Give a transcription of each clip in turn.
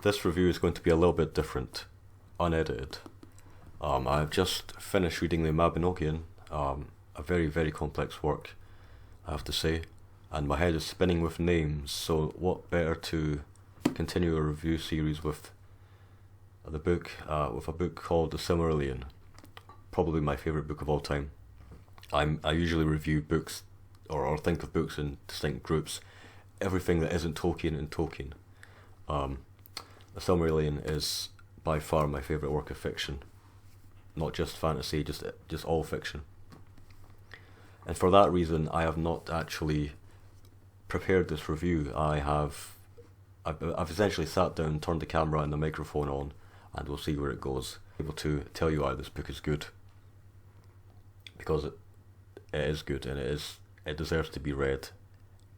This review is going to be a little bit different, unedited. I've just finished reading the Mabinogion, a very, very complex work, I have to say, and my head is spinning with names, so what better to continue a review series with a book called The Silmarillion, probably my favourite book of all time. I usually review books, or think of books in distinct groups, everything that isn't Tolkien and Tolkien. The Silmarillion is by far my favourite work of fiction, not just fantasy, just all fiction. And for that reason, I have not actually prepared this review. I've essentially sat down, turned the camera and the microphone on, and we'll see where it goes. I'm able to tell you why this book is good, because it is good, and it deserves to be read,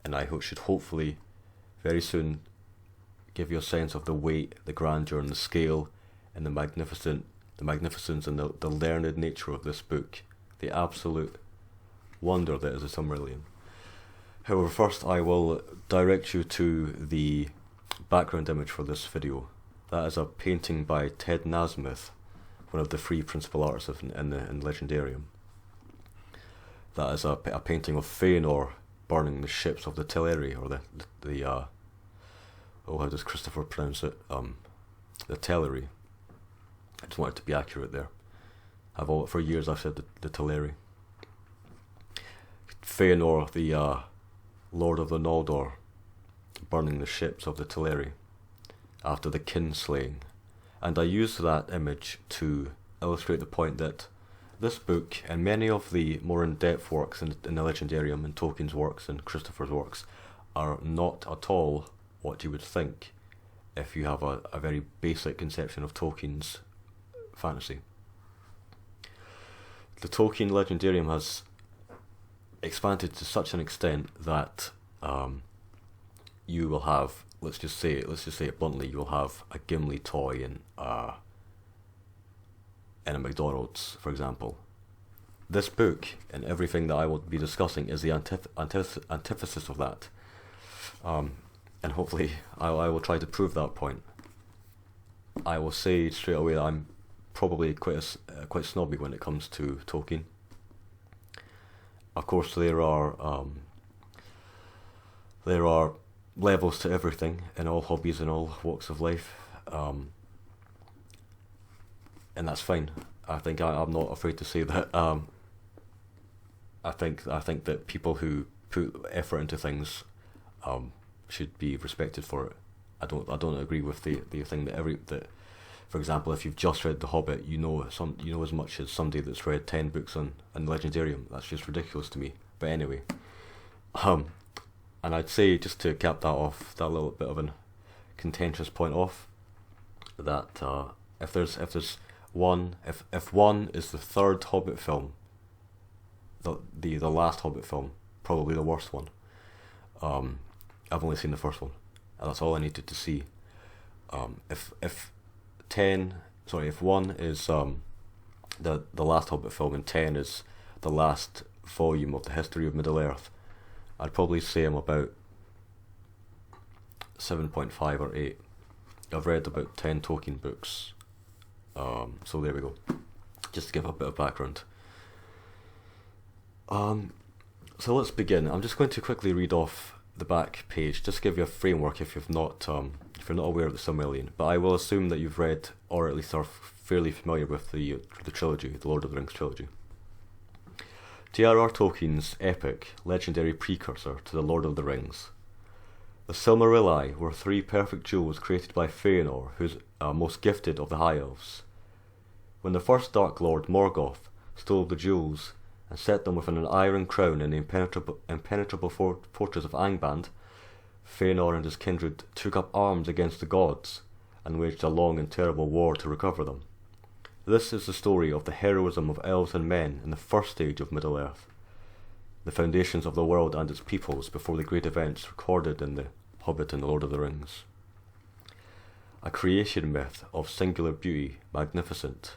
and I should hopefully very soon give you a sense of the weight, the grandeur, and the scale, and the magnificence and the learned nature of this book, the absolute wonder that is the Silmarillion. However, first I will direct you to the background image for this video. That is a painting by Ted Nasmith, one of the three principal artists in Legendarium. That is a painting of Fëanor burning the ships of the Teleri, or how does Christopher pronounce it? The Teleri. I just wanted to be accurate there. For years I've said the Teleri. Fëanor, the Lord of the Noldor, burning the ships of the Teleri after the kinslaying. And I use that image to illustrate the point that this book, and many of the more in-depth works in the Legendarium, and Tolkien's works and Christopher's works, are not at all what you would think if you have a very basic conception of Tolkien's fantasy. The Tolkien Legendarium has expanded to such an extent that you will have, let's just say it bluntly, you will have a Gimli toy in a McDonald's, for example. This book and everything that I will be discussing is the antithesis of that. And hopefully I will try to prove that point. I will say straight away that I'm probably quite snobby when it comes to Tolkien. Of course, there are levels to everything in all hobbies and all walks of life, and that's fine. I think I'm not afraid to say that. I think that people who put effort into things should be respected for it. I don't agree with the thing that for example, if you've just read The Hobbit, you know as much as somebody that's read 10 books on Legendarium. That's just ridiculous to me. But anyway, and I'd say, just to cap that off, that little bit of a contentious point off, that if one is the third Hobbit film, the last Hobbit film, probably the worst one. I've only seen the first one, and that's all I needed to see. If one is the last Hobbit film and 10 is the last volume of the history of Middle Earth, I'd probably say I'm about 7.5 or 8. I've read about 10 Tolkien books, so there we go. Just to give a bit of background. So let's begin. I'm just going to quickly read off the back page, just to give you a framework if you're not aware of the Silmarillion. But I will assume that you've read, or at least are fairly familiar with the trilogy, the Lord of the Rings trilogy. J.R.R. Tolkien's epic, legendary precursor to the Lord of the Rings. The Silmarilli were 3 perfect jewels created by Fëanor, who's most gifted of the High Elves. When the first Dark Lord, Morgoth, stole the jewels and set them within an iron crown in the impenetrable fortress of Angband, Fëanor and his kindred took up arms against the gods and waged a long and terrible war to recover them. This is the story of the heroism of elves and men in the first stage of Middle-earth, the foundations of the world and its peoples before the great events recorded in The Hobbit and The Lord of the Rings. A creation myth of singular beauty, magnificent,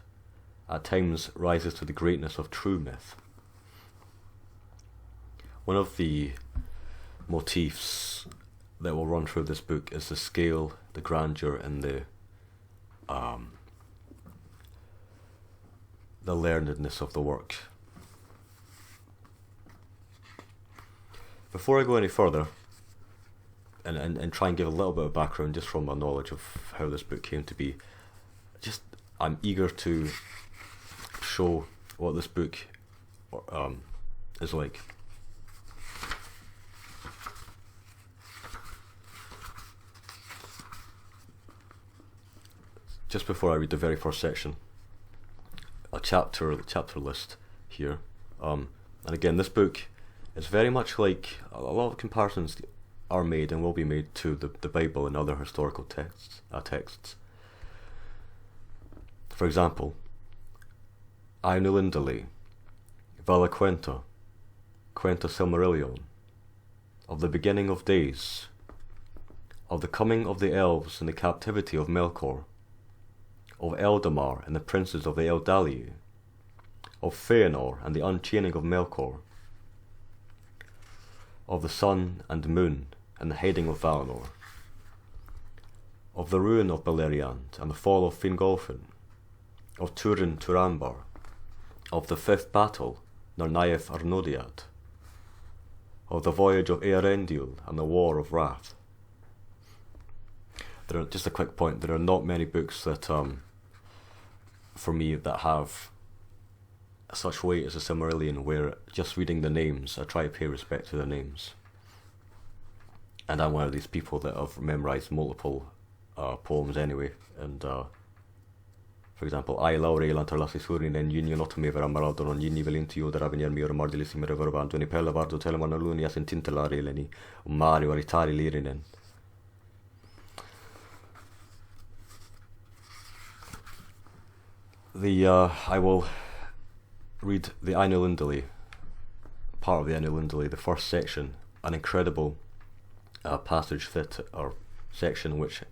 at times rises to the greatness of true myth. One of the motifs that will run through this book is the scale, the grandeur, and the learnedness of the work. Before I go any further, and try and give a little bit of background just from my knowledge of how this book came to be, I'm eager to show what this book is like. Just before I read the very first section, a chapter list here, and again, this book is very much like a lot of comparisons are made and will be made to the Bible and other historical texts. For example, Númenor, Vala Quenta, Quenta Silmarillion, of the beginning of days, of the coming of the elves and the captivity of Melkor, of Eldamar and the princes of the Eldali, of Feanor and the unchaining of Melkor, of the sun and moon and the hiding of Valinor, of the ruin of Beleriand and the fall of Fingolfin, of Turin Turambar, of the fifth battle, Narnaeth Arnodiad, of the voyage of Earendil and the war of Wrath. Just a quick point, there are not many books that, for me, that have such weight as a Silmarillion, where just reading the names, I try to pay respect to the names. And I'm one of these people that have memorised multiple poems anyway, and for example, I Laure Lantarlassi Surin and Union Otome Vera Maradon on Yini Valentio da Ravenier Mio Mardilissi Meraverban, Tony Pella Vardo Telemanalunias and Tintelari Leni, Mario Aritari Lirinen. I will read the Ainulindale, part of the Ainulindale, the first section, an incredible passage or section which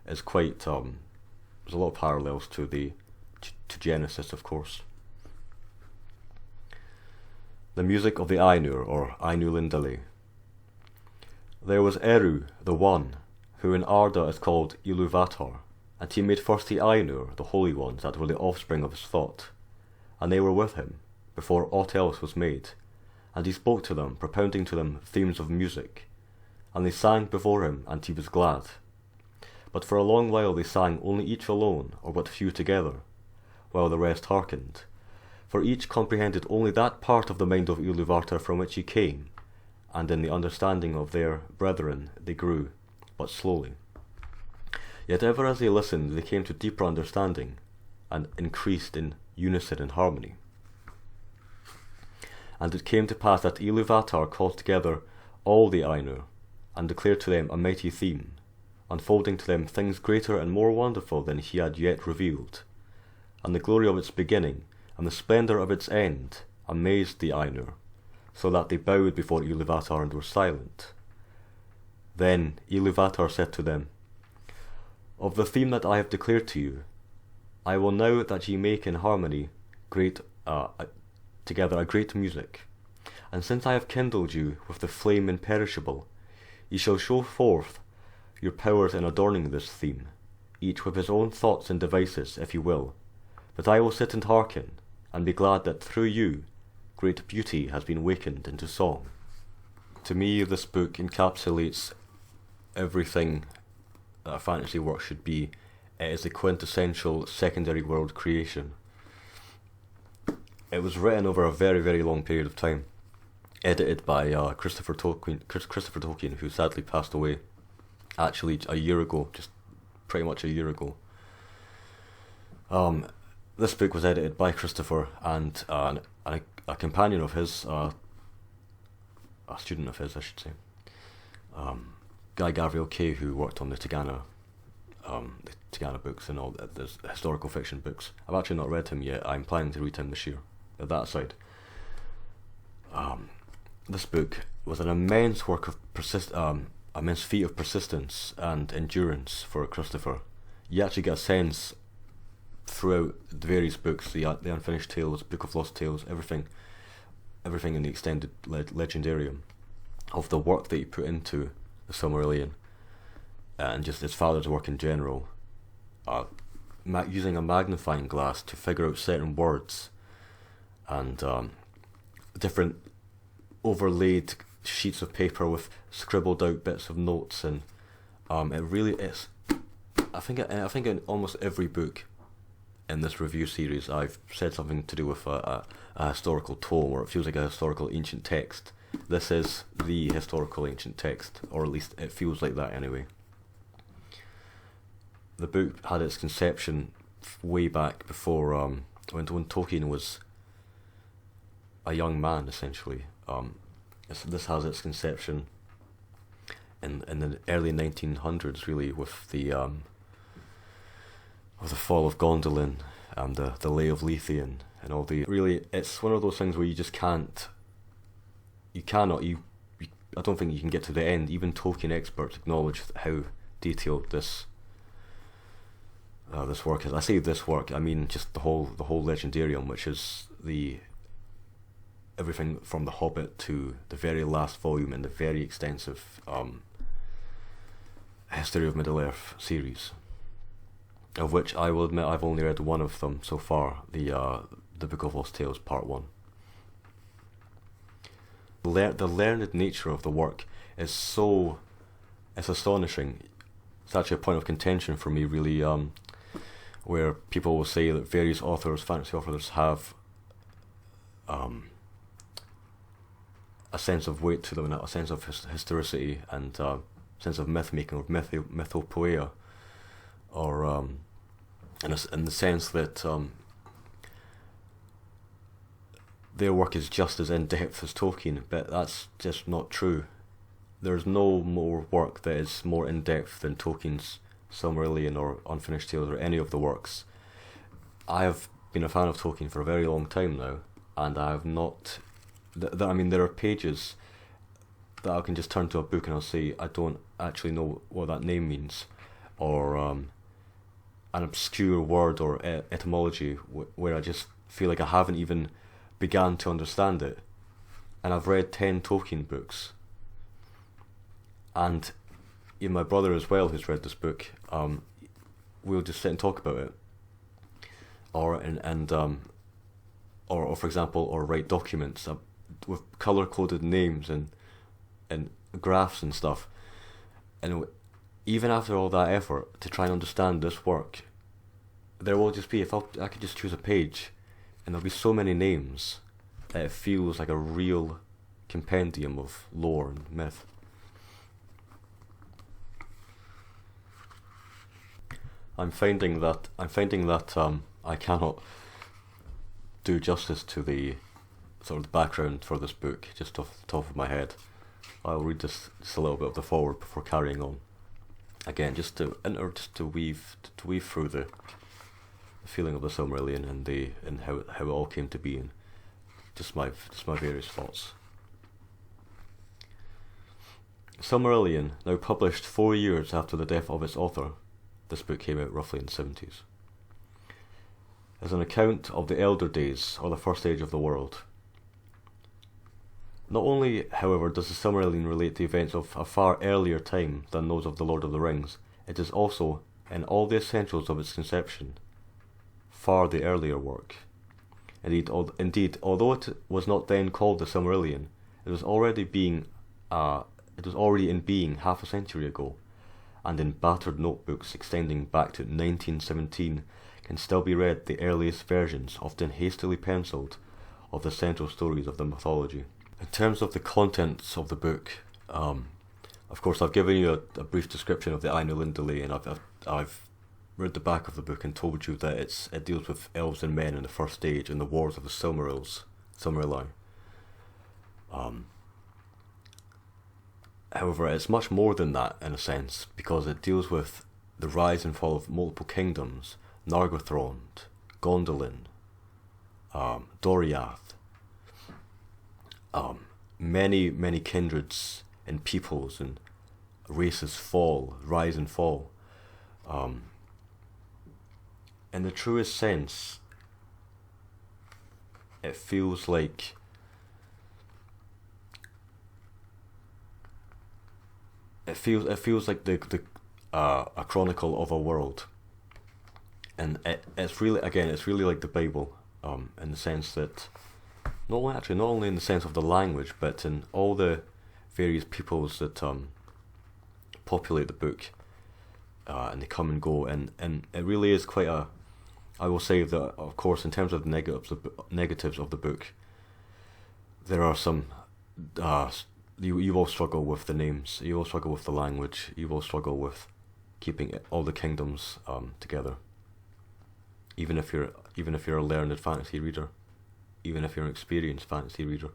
is quite, there's a lot of parallels to to Genesis, of course. The music of the Ainur, or Ainulindale. There was Eru, the One, who in Arda is called Iluvatar, and he made first the Ainur, the holy ones that were the offspring of his thought, and they were with him, before aught else was made, and he spoke to them, propounding to them themes of music, and they sang before him, and he was glad. But for a long while they sang only each alone, or but few together, while the rest hearkened, for each comprehended only that part of the mind of Iluvatar from which he came, and in the understanding of their brethren they grew, but slowly. Yet ever as they listened they came to deeper understanding, and increased in unison and harmony. And it came to pass that Iluvatar called together all the Ainur, and declared to them a mighty theme, unfolding to them things greater and more wonderful than he had yet revealed, and the glory of its beginning, and the splendour of its end, amazed the Ainur, so that they bowed before Iluvatar and were silent. Then Iluvatar said to them, Of the theme that I have declared to you, I will now that ye make in harmony together a great music, and since I have kindled you with the flame imperishable, ye shall show forth your powers in adorning this theme, each with his own thoughts and devices, if you will, but I will sit and hearken, and be glad that through you great beauty has been wakened into song. To me, this book encapsulates everything that a fantasy work should be. It is a quintessential secondary world creation. It was written over a very, very long period of time, edited by Christopher Tolkien, who sadly passed away actually a year ago, just pretty much a year ago. This book was edited by Christopher and a companion of his, a student of his, I should say, Guy Gavriel Kay, who worked on the Tegana books and all the historical fiction books. I've actually not read him yet. I'm planning to read him this year. But that aside, this book was an immense work of immense feat of persistence and endurance for Christopher. You actually get a sense throughout the various books, the Unfinished Tales, Book of Lost Tales, everything in the extended legendarium, of the work that he put into the Silmarillion, and just his father's work in general, using a magnifying glass to figure out certain words and different overlaid sheets of paper with scribbled out bits of notes, and it really is. I think in almost every book in this review series, I've said something to do with a historical tome, or it feels like a historical ancient text. This is the historical ancient text, or at least it feels like that anyway. The book had its conception way back before when Tolkien was a young man, essentially. This has its conception in the early 1900s, really, with the fall of Gondolin and the Lay of Leithian and all the. Really, it's one of those things where you just can't. I don't think you can get to the end. Even Tolkien experts acknowledge how detailed this work is. I say this work, I mean just the whole Legendarium, which is everything from The Hobbit to the very last volume in the very extensive History of Middle-earth series, of which I will admit I've only read one of them so far, the Book of Lost Tales Part 1. The learned nature of the work is it's astonishing. It's actually a point of contention for me, really, where people will say that various fantasy authors have a sense of weight to them, and a sense of historicity, and a sense of myth-making, or mythopoeia, or in the sense that their work is just as in-depth as Tolkien, but that's just not true. There's no more work that is more in-depth than Tolkien's Silmarillion or Unfinished Tales or any of the works. I have been a fan of Tolkien for a very long time now, and I have not. I mean, there are pages that I can just turn to a book and I'll say I don't actually know what that name means, or an obscure word or etymology where I just feel like I haven't even began to understand it. And I've read 10 Tolkien books, and even my brother as well, who's read this book, we'll just sit and talk about it, or for example, or write documents with color-coded names and graphs and stuff, and even after all that effort to try and understand this work, there will just be, if I could just choose a page, and there'll be so many names that it feels like a real compendium of lore and myth. I'm finding that I cannot do justice to the sort of the background for this book just off the top of my head. I'll read just a little bit of the foreword before carrying on. Again, just to weave through the feeling of the Silmarillion and how it all came to be, and just my various thoughts. Silmarillion, now published 4 years after the death of its author. This book came out roughly in the 70s. Is an account of the Elder Days, or the first age of the world. Not only, however, does the Silmarillion relate the events of a far earlier time than those of The Lord of the Rings, it is also, in all the essentials of its conception, far the earlier work. Indeed, although it was not then called the Silmarillion, it was already in being half a century ago, and in battered notebooks extending back to 1917 can still be read the earliest versions, often hastily penciled, of the central stories of the mythology. In terms of the contents of the book, of course I've given you a brief description of the Ainulindale, delay, and I've read the back of the book and told you that it deals with elves and men in the first age and the wars of the Silmarilli. However, it's much more than that in a sense, because it deals with the rise and fall of multiple kingdoms, Nargothrond, Gondolin, Doriath, many kindreds and peoples and races rise and fall. In the truest sense, it feels like it feels like a chronicle of a world, and it's really like the Bible, in the sense that not only in the sense of the language, but in all the various peoples that populate the book, and they come and go, and it really is quite a. I will say that, of course, in terms of the negatives of the book, there are some. You will struggle with the names. You will struggle with the language. You will struggle with keeping all the kingdoms together. Even if you're a learned fantasy reader, even if you're an experienced fantasy reader,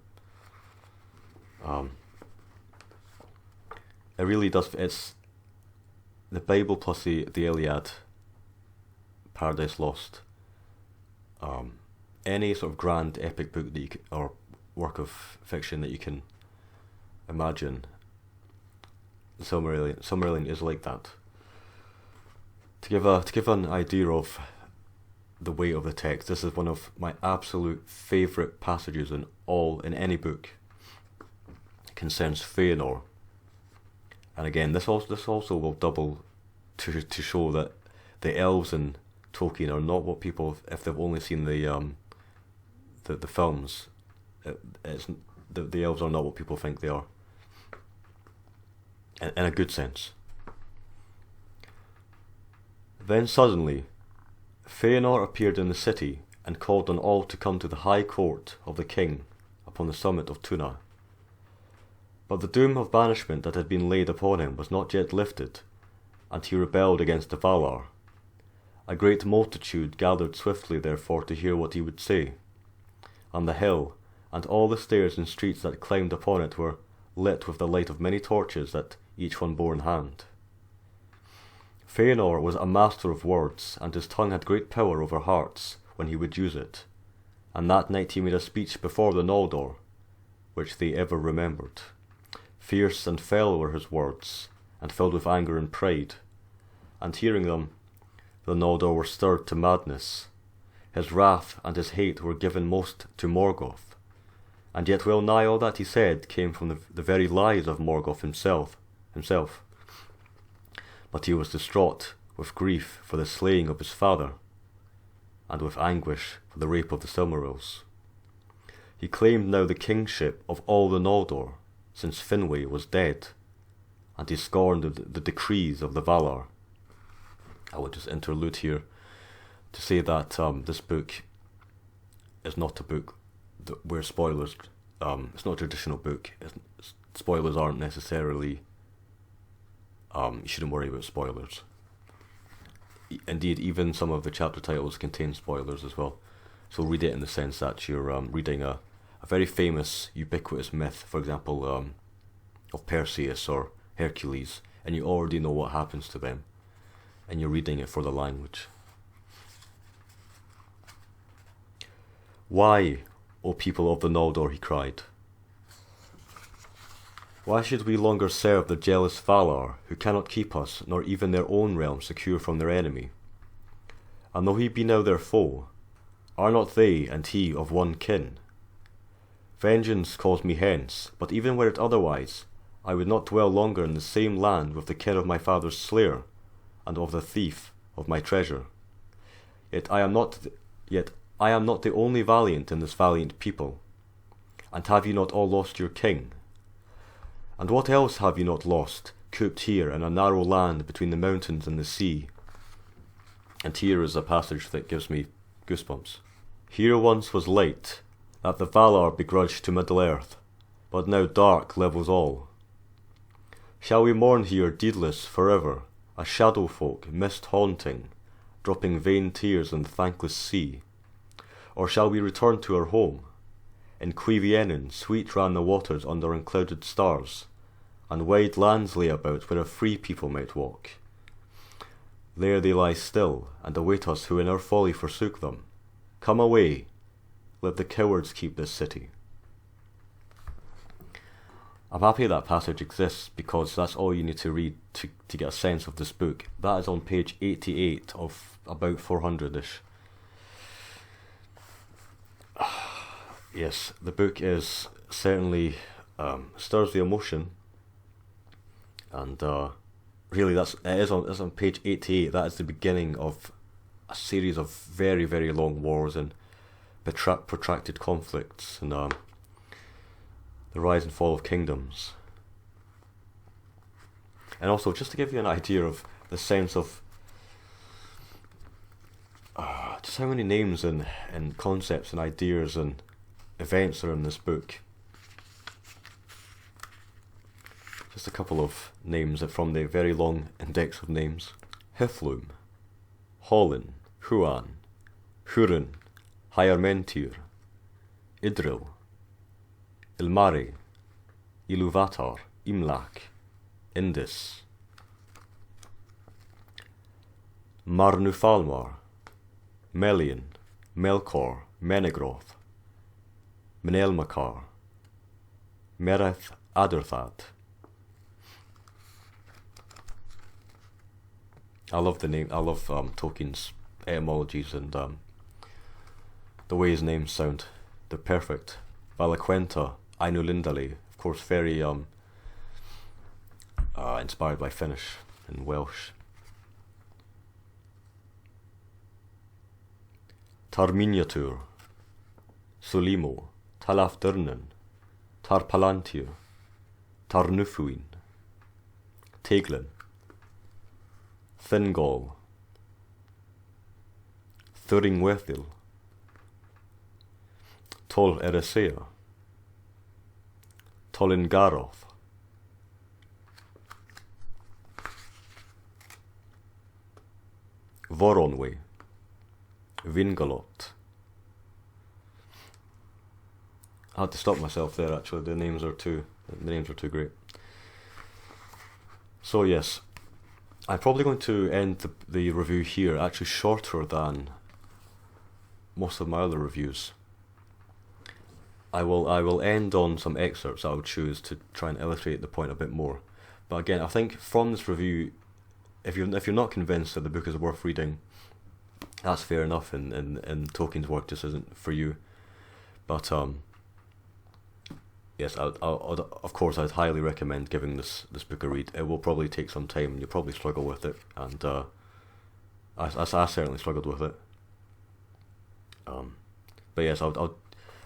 it really does. It's the Bible plus the Iliad, Paradise Lost. Any sort of grand epic book that or work of fiction that you can imagine, Silmarillion is like that. To give an idea of the weight of the text, this is one of my absolute favourite passages in any book. It concerns Feanor, and again, this also will double to show that the elves in Tolkien are not what people, if they've only seen the films, the elves are not what people think they are. In a good sense. Then suddenly, Feanor appeared in the city and called on all to come to the high court of the king upon the summit of Tuna. But the doom of banishment that had been laid upon him was not yet lifted, and he rebelled against the Valar. A great multitude gathered swiftly therefore to hear what he would say, and the hill and all the stairs and streets that climbed upon it were lit with the light of many torches that each one bore in hand. Feanor was a master of words, and his tongue had great power over hearts when he would use it, and that night he made a speech before the Noldor, which they ever remembered. Fierce and fell were his words, and filled with anger and pride, and hearing them, the Noldor were stirred to madness. His wrath and his hate were given most to Morgoth, and yet well nigh all that he said came from the very lies of Morgoth himself. But he was distraught with grief for the slaying of his father, and with anguish for the rape of the Silmarils. He claimed now the kingship of all the Noldor, since Finwë was dead, and he scorned the decrees of the Valar. I will just interlude here to say that this book is not a book where spoilers. It's not a traditional book. Spoilers aren't necessarily. You shouldn't worry about spoilers. Indeed, even some of the chapter titles contain spoilers as well. So read it in the sense that you're reading a very famous, ubiquitous myth, for example, of Perseus or Hercules, and you already know what happens to them, and you're reading it for the language. Why, O people of the Noldor, he cried. Why should we longer serve the jealous Valar, who cannot keep us, nor even their own realm secure from their enemy? And though he be now their foe, are not they and he of one kin? Vengeance calls me hence, but even were it otherwise, I would not dwell longer in the same land with the kin of my father's slayer, and of the thief of my treasure. Yet I am not the only valiant in this valiant people. And have you not all lost your king? And what else have you not lost, cooped here in a narrow land between the mountains and the sea? And here is a passage that gives me goosebumps. Here once was light, that the Valar begrudged to Middle-earth, but now dark levels all. Shall we mourn here deedless forever, a shadow folk, mist haunting, dropping vain tears in the thankless sea? Or shall we return to our home? In Cuiviénen sweet ran the waters under unclouded stars, and wide lands lay about where a free people might walk. There they lie still, and await us who in our folly forsook them. Come away, let the cowards keep this city. I'm happy that passage exists, because that's all you need to read to get a sense of this book. That is on page 88 of about 400-ish. Yes, the book is certainly stirs the emotion, And really, it's on page 88. That is the beginning of a series of very, very long wars and protracted conflicts, and the rise and fall of kingdoms. And also, just to give you an idea of the sense of just how many names and concepts and ideas and events are in this book. Just a couple of names from the very long index of names. Hithlum, Hollin, Huan, Hurin, Hyarmentir, Idril, Ilmari, Ilúvatar, Imlach, Indis, Marnufalmar, Melian, Melkor, Menegroth, Menelmakar, Mereth Adurthad. I love Tolkien's etymologies and the way his names sound. They're perfect. Valaquenta, Ainu Lindale, of course, very inspired by Finnish and Welsh. Tarminiatur, Sulimo, Talafdurnan, Tarpalantir, Tarnufuin, Teglin, Thingol, Thuringwethil, Tol Eresea, Tolingaroth, Voronwe, Vingalot. I had to stop myself there. Actually, the names are too great. So yes, I'm probably going to end the review here. Actually, shorter than most of my other reviews. I will end on some excerpts I will choose to try and illustrate the point a bit more. But again, I think from this review, if you're not convinced that the book is worth reading, that's fair enough, and Tolkien's work just isn't for you. But yes, of course I'd highly recommend giving this book a read. It will probably take some time, and you'll probably struggle with it, and I certainly struggled with it. But yes, I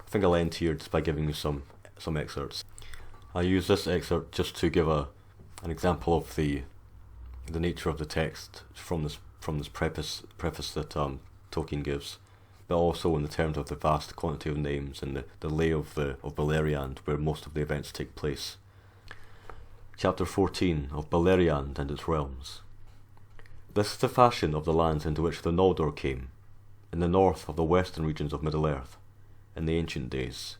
think I'll end here just by giving you some excerpts. I use this excerpt just to give an example of the nature of the text from this preface that Tolkien gives, but also in the terms of the vast quantity of names and the lay of Beleriand, where most of the events take place. Chapter 14 of Beleriand and its realms. This is the fashion of the lands into which the Noldor came, in the north of the western regions of Middle-earth, in the ancient days,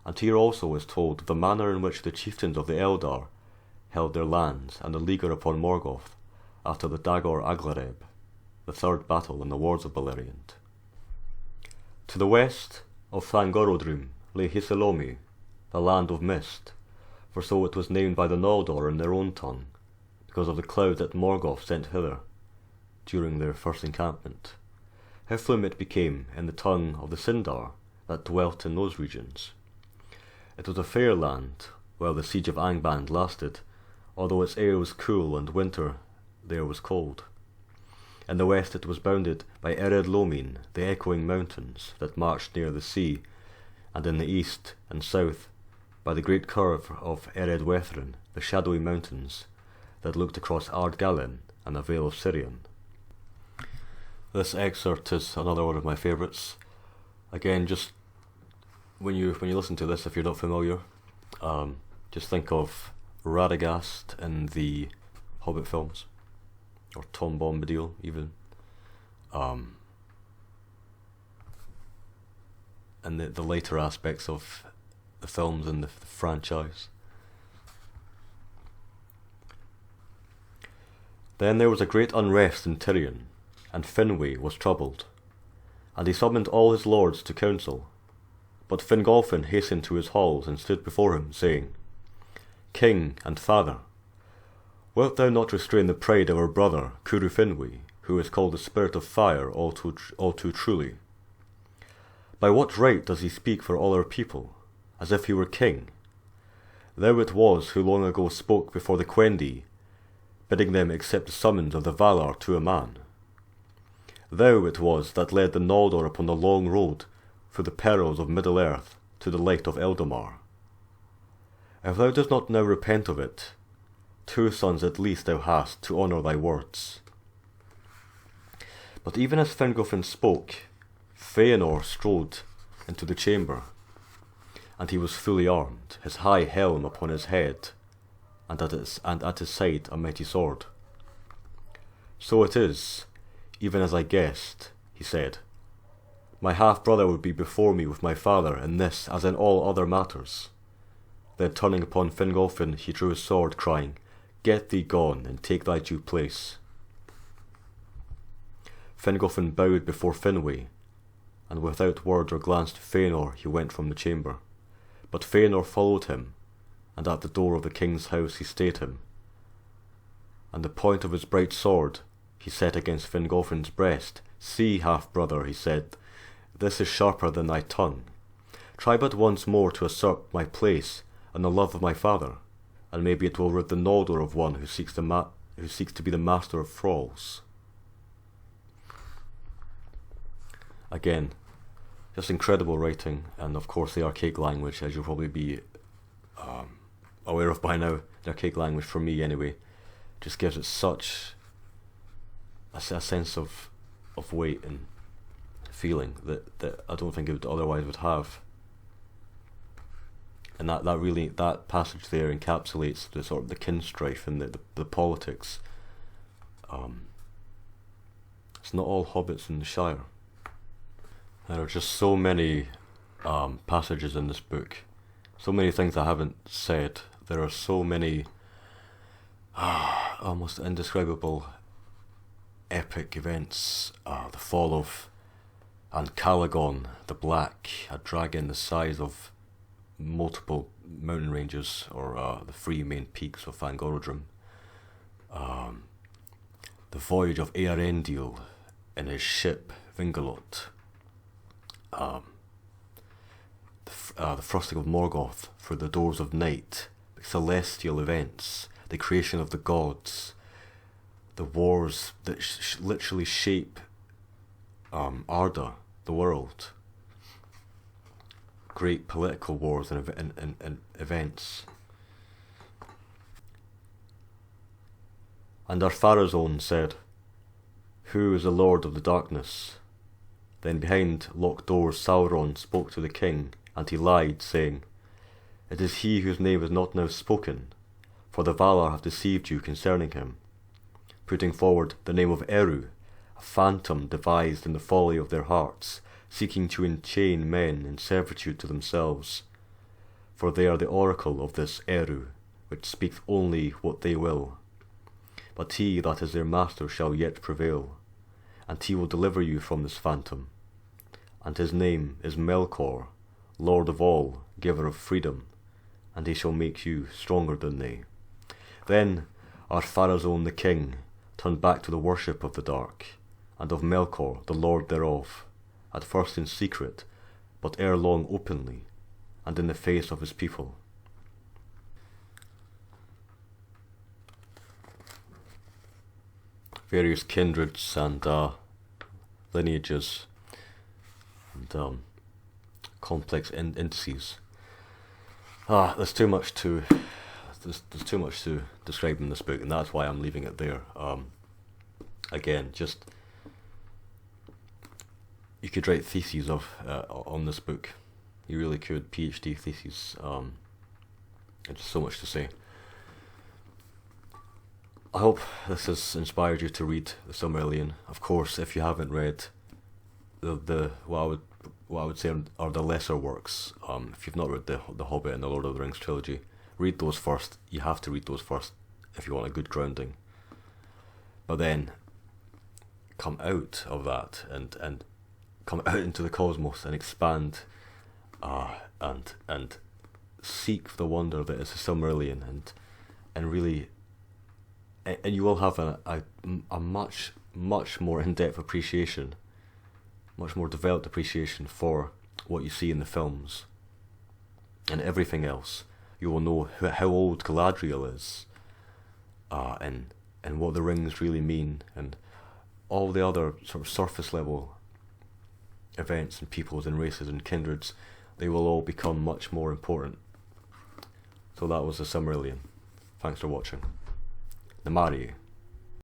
and here also is told the manner in which the chieftains of the Eldar held their lands and the leaguer upon Morgoth after the Dagor Aglareb, the third battle in the wars of Beleriand. To the west of Thangorodrim lay Hisilomi, the land of mist, for so it was named by the Noldor in their own tongue, because of the cloud that Morgoth sent hither during their first encampment. Hithlum it became in the tongue of the Sindar that dwelt in those regions. It was a fair land while the siege of Angband lasted, although its air was cool and winter there was cold. In the west it was bounded by Ered Lomin, the echoing mountains that marched near the sea, and in the east and south by the great curve of Ered Wethrin, the shadowy mountains that looked across Ardgallen and the Vale of Sirion. This excerpt is another one of my favourites. Again, just when you listen to this, if you're not familiar, just think of Radagast in the Hobbit films, or Tom Bombadil even, and the later aspects of the films and the franchise. Then there was a great unrest in Tirion, and Finwë was troubled, and he summoned all his lords to council. But Fingolfin hastened to his halls and stood before him, saying, King and father, wilt thou not restrain the pride of our brother Curu Finwë, who is called the Spirit of Fire all too truly? By what right does he speak for all our people, as if he were king? Thou it was who long ago spoke before the Quendi, bidding them accept the summons of the Valar to a man. Thou it was that led the Noldor upon the long road through the perils of Middle-earth to the light of Eldamar. If thou dost not now repent of it, 2 sons at least thou hast to honour thy words. But even as Fingolfin spoke, Fëanor strode into the chamber, and he was fully armed, his high helm upon his head, and at his side a mighty sword. So it is, even as I guessed, he said. My half-brother would be before me with my father in this as in all other matters. Then turning upon Fingolfin, he drew his sword, crying, Get thee gone, and take thy due place. Fingolfin bowed before Finwë, and without word or glance to Fëanor he went from the chamber. But Fëanor followed him, and at the door of the king's house he stayed him. And the point of his bright sword he set against Fingolfin's breast. See, half-brother, he said, this is sharper than thy tongue. Try but once more to usurp my place and the love of my father, and maybe it will rid the Noldor of one who seeks to be the master of thralls. Again, just incredible writing, and of course the archaic language, as you'll probably be aware of by now. The archaic language, for me anyway, just gives it such a sense of weight and feeling that I don't think it would otherwise would have. And that passage there encapsulates the sort of the kin strife and the politics. It's not all hobbits in the Shire. There are just so many passages in this book, so many things I haven't said. There are so many almost indescribable epic events. The fall of Ancalagon the Black, a dragon the size of multiple mountain ranges, or the 3 main peaks of Fangorodrim. The voyage of Eärendil in his ship Vingalot. The thrusting of Morgoth through the doors of night, the celestial events, the creation of the gods, the wars that literally shape Arda, the world, great political wars and events. And Ar-Pharazôn said, Who is the Lord of the Darkness? Then behind locked doors Sauron spoke to the king, and he lied, saying, It is he whose name is not now spoken, for the Valar have deceived you concerning him, putting forward the name of Eru, a phantom devised in the folly of their hearts, seeking to enchain men in servitude to themselves. For they are the oracle of this Eru, which speaks only what they will. But he that is their master shall yet prevail, and he will deliver you from this phantom. And his name is Melkor, Lord of all, giver of freedom, and he shall make you stronger than they. Then Ar-Pharazôn the king turned back to the worship of the dark, and of Melkor the lord thereof, at first in secret, but ere long openly, and in the face of his people. Various kindreds and lineages and complex indices. There's too much to describe in this book, and that's why I'm leaving it there. Again, just you could write theses on this book. You really could, PhD theses. There's so much to say. I hope this has inspired you to read the Silmarillion. Of course, if you haven't read what I would say are the lesser works, if you've not read the Hobbit and The Lord of the Rings trilogy, read those first. You have to read those first if you want a good grounding. But then come out of that and come out into the cosmos and expand and seek the wonder that is the Silmarillion, and really, and you will have a much more in-depth appreciation, much more developed appreciation for what you see in the films and everything else. You will know how old Galadriel is in and what the rings really mean, and all the other sort of surface level events and peoples and races and kindreds, they will all become much more important. So that was the Silmarillion. Thanks for watching. Namari.